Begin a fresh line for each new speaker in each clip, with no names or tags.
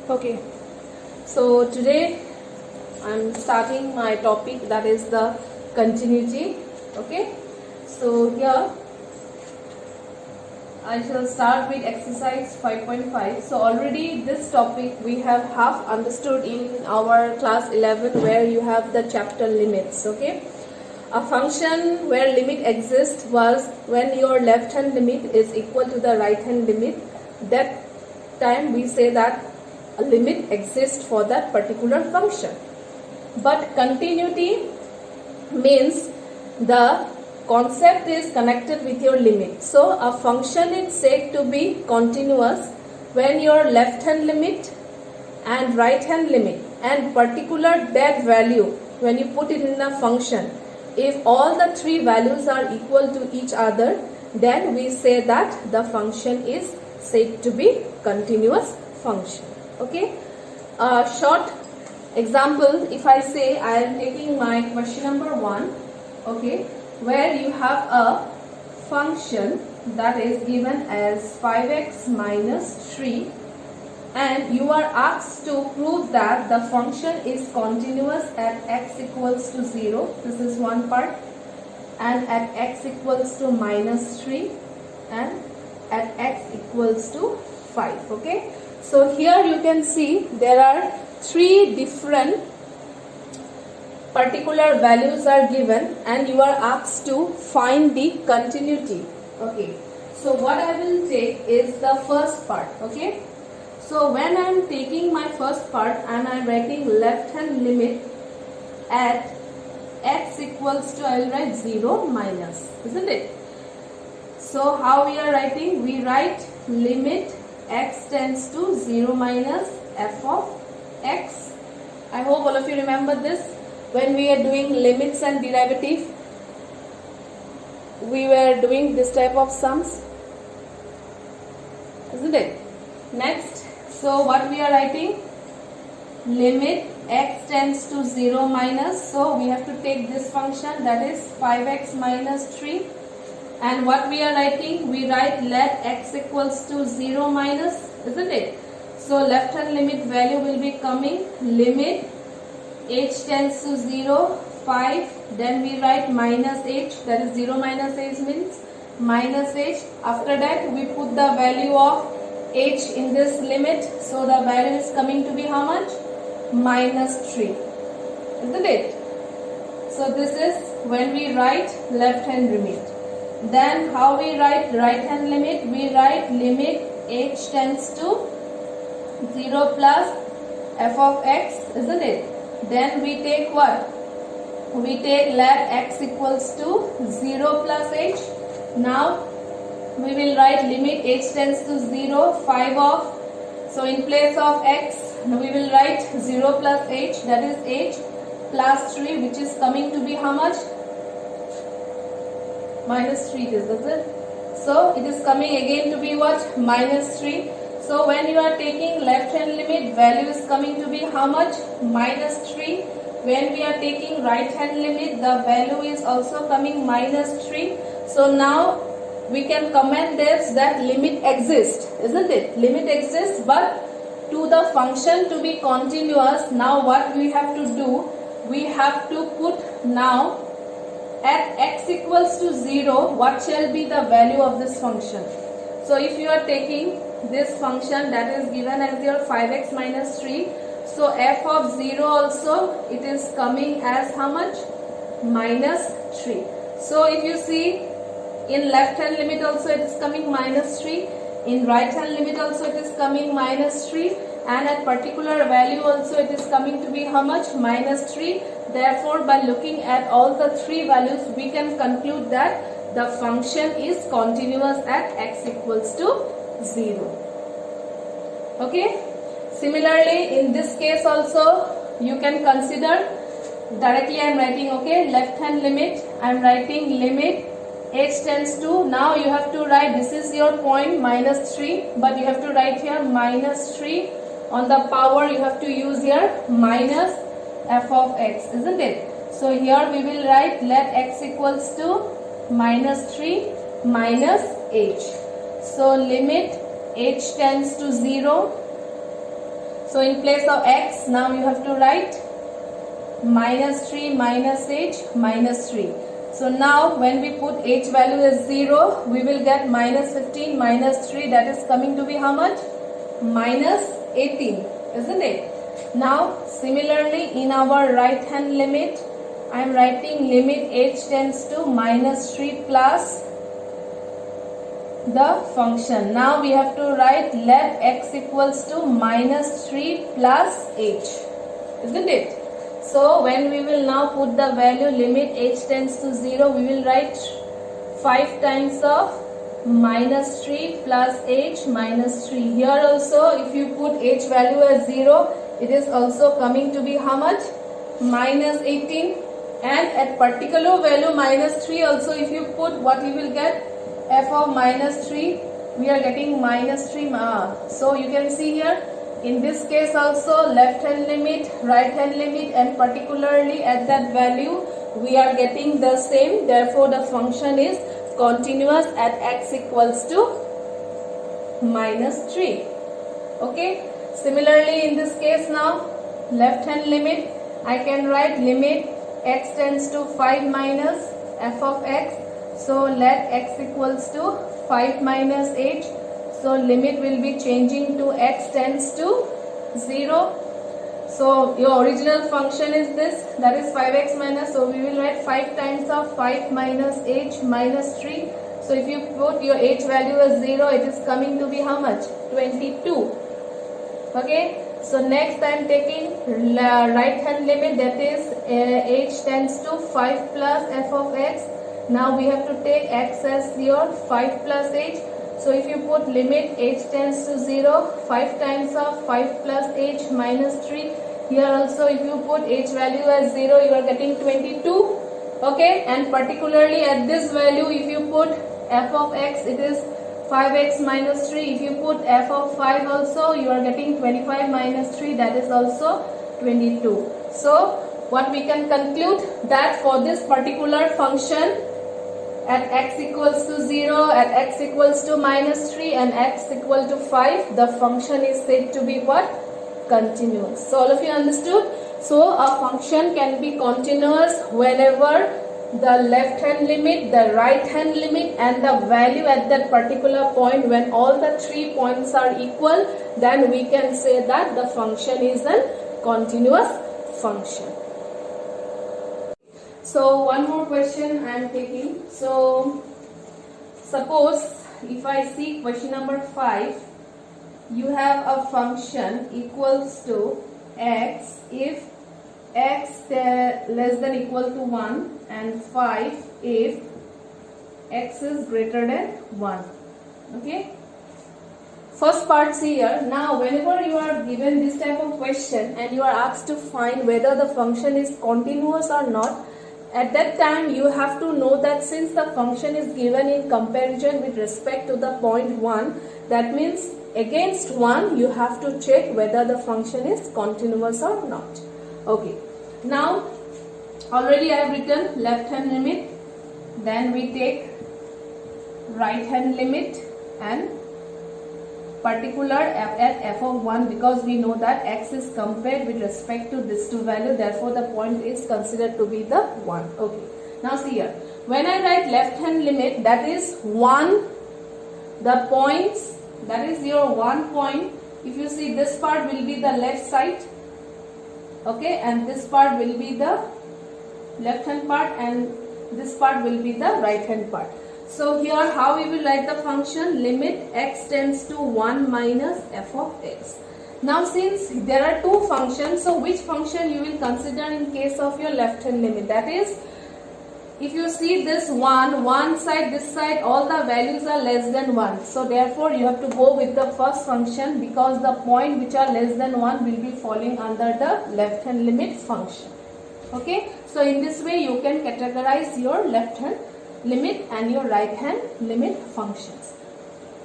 Okay, so today I'm starting my topic, that is the continuity. Okay, so here I shall start with exercise 5.5. So already this topic we have half understood in our class 11, where you have the chapter limits. Okay, a function where limit exists was when your left hand limit is equal to the right hand limit. That time we say that a limit exists for that particular function. But continuity means the concept is connected with your limit. So a function is said to be continuous when your left hand limit and right hand limit and particular that value, when you put it in a function, if all the three values are equal to each other, then we say that the function is said to be continuous function. Okay, a short example, if I say I am taking my question number 1, okay, where you have a function that is given as 5x minus 3, and you are asked to prove that the function is continuous at x equals to 0. This is one part, and at x equals to minus 3, and at x equals to 5. Okay, so here you can see there are three different particular values are given, and you are asked to find the continuity. Okay, so what I will take is the first part. Okay, so when I am taking my first part and I am writing left hand limit at x equals to, I will write 0 minus, isn't it? So how we are writing? We write limit x tends to 0 minus f of x. I hope all of you remember this. When we are doing limits and derivative, we were doing this type of sums, isn't it? Next, so what we are writing? Limit x tends to 0 minus, so we have to take this function, that is 5x minus 3. And what we are writing? We write let x equals to 0 minus, isn't it? So left hand limit value will be coming limit h tends to 0, 5, then we write minus h, that is 0 minus h means minus h. After that we put the value of h in this limit, so the value is coming to be how much? Minus 3, isn't it? So this is when we write left hand limit. Then how we write right hand limit? We write limit h tends to 0 plus f of x, isn't it? Then we take what? We take let x equals to 0 plus h. Now we will write limit h tends to 0, 5 of, so in place of x we will write 0 plus h, that is h plus 3, which is coming to be how much? Minus 3 is it? So it is coming again to be what? Minus 3. So when you are taking left hand limit, value is coming to be how much? Minus 3. When we are taking right hand limit, the value is also coming minus 3. So now we can comment this that limit exists, isn't it? Limit exists, but to the function to be continuous, now what we have to do? We have to put now at x equals to 0, what shall be the value of this function? So if you are taking this function that is given as your 5x minus 3, so f of 0 also it is coming as how much? Minus 3. So if you see, in left hand limit also it is coming minus 3, in right hand limit also it is coming minus 3, and at particular value also it is coming to be how much? Minus 3. Therefore, by looking at all the three values, we can conclude that the function is continuous at x equals to 0. Okay. Similarly, in this case also, you can consider directly I am writing, okay, left hand limit, I am writing limit h tends to, now you have to write, this is your point minus 3, but you have to write here minus 3 on the power, you have to use here minus f of x, isn't it? So here we will write let x equals to minus 3 minus h. So limit h tends to 0. So in place of x, now you have to write minus 3 minus h minus 3. So now when we put h value as 0, we will get minus 15 minus 3, that is coming to be how much? Minus 18, isn't it? Now similarly in our right hand limit, I am writing limit h tends to minus 3 plus the function. Now we have to write let x equals to minus 3 plus h, isn't it? So when we will now put the value limit h tends to 0, we will write 5 times of minus 3 plus h minus 3. Here also if you put h value as 0, it is also coming to be how much? Minus 18. And at particular value minus 3 also if you put, what you will get? F of minus 3, we are getting minus 3. So you can see here, in this case also left hand limit, right hand limit, and particularly at that value we are getting the same. Therefore the function is continuous at x equals to minus 3. Okay. Similarly in this case now, left hand limit, I can write limit x tends to 5 minus f of x. So let x equals to 5 minus h. So limit will be changing to x tends to 0. So your original function is this, that is 5x minus. So we will write 5 times of 5 minus h minus 3. So if you put your h value as 0, it is coming to be how much? 22. Okay. So next I am taking right hand limit, that is h tends to 5 plus f of x. Now we have to take x as your 5 plus h. So if you put limit h tends to 0, 5 times of 5 plus h minus 3. Here also if you put h value as 0, you are getting 22. Okay, and particularly at this value if you put f of x, it is 5x minus 3. If you put f of 5 also, you are getting 25 minus 3, that is also 22. So what we can conclude, that for this particular function at x equals to 0, at x equals to minus 3 and x equal to 5, the function is said to be what? Continuous. So all of you understood? So a function can be continuous whenever the left hand limit, the right hand limit, and the value at that particular point, when all the 3 points are equal, then we can say that the function is a continuous function. So one more question I am taking. So suppose if I see question number 5, you have a function equals to x if x less than equal to 1 and 5 if x is greater than 1. Okay. First part here. Now whenever you are given this type of question and you are asked to find whether the function is continuous or not, at that time you have to know that since the function is given in comparison with respect to the point 1, that means against 1 you have to check whether the function is continuous or not. Okay. Now already I have written left hand limit, then we take right hand limit and particular at f of 1, because we know that x is compared with respect to this two value, therefore the point is considered to be the 1. Okay. Now see here, when I write left hand limit, that is 1, the points, that is your 1 point. If you see, this part will be the left side, okay, and this part will be the left hand part and this part will be the right hand part. So here how we will write the function? Limit x tends to 1 minus f of x. Now since there are two functions, so which function you will consider in case of your left hand limit? That is, if you see this one side, this side, all the values are less than 1. So therefore you have to go with the first function, because the point which are less than 1 will be falling under the left hand limit function. Okay. So in this way you can categorize your left hand limit and your right hand limit functions.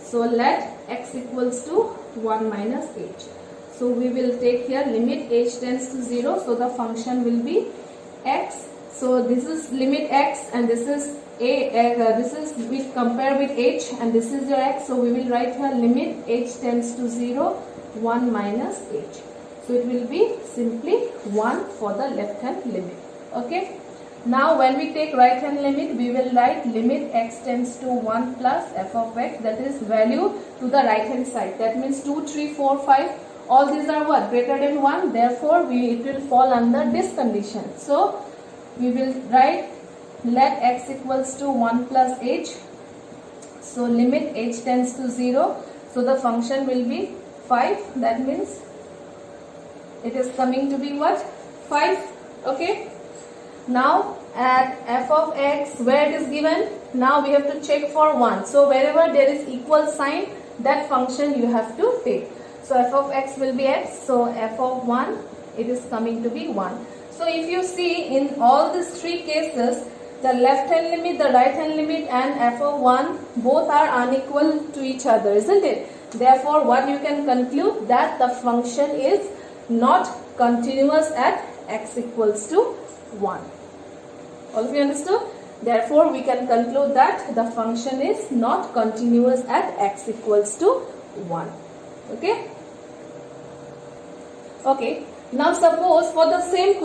So let x equals to 1 minus h. So we will take here limit h tends to 0. So the function will be x. So this is limit x and this is this is we compare with h and this is your x. So we will write here limit h tends to 0, 1 minus h. So it will be simply 1 for the left hand limit. Okay. Now when we take right hand limit, we will write limit x tends to 1 plus f of x, that is value to the right hand side. That means 2, 3, 4, 5. All these are what? Greater than 1. Therefore, it will fall under this condition. So we will write let x equals to 1 plus h. So limit h tends to 0. So the function will be 5. That means it is coming to be what? 5. Okay. Now at f of x, where it is given, now we have to check for 1. So wherever there is equal sign, that function you have to take. So f of x will be x. So f of 1, it is coming to be 1. So if you see in all these 3 cases, the left hand limit, the right hand limit and f of 1 both are unequal to each other, isn't it? Therefore what you can conclude, that the function is not continuous at x equals to 1. All of you understood? Therefore we can conclude that the function is not continuous at x equals to 1. Okay? Okay. Now suppose for the same question,